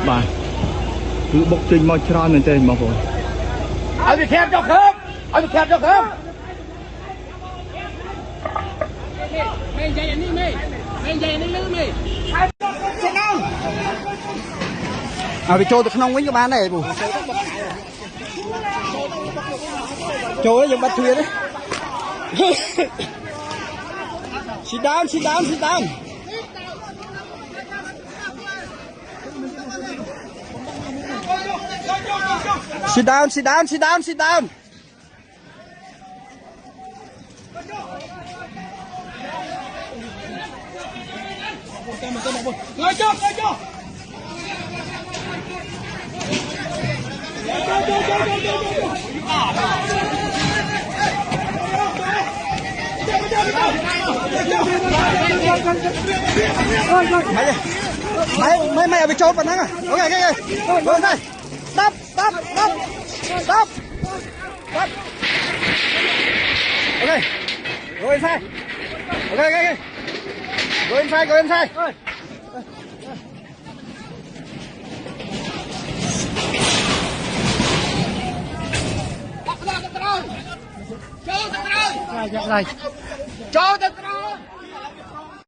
bà cứ bốc trình mọi tròn lên trên mà thôi ai bị kẹp cho khớp ai bị kẹp cho khớp mày dậy đi mày dậy đi lư mày bị trôi từ không quýnh cái bán này bù trôi giống bắt thuyền đấy sit down sit down sit down sit down sit down sit down sit down ngồi cho mày bị trôi phần thắng à ok rồi đây stop ok go inside okay go inside cho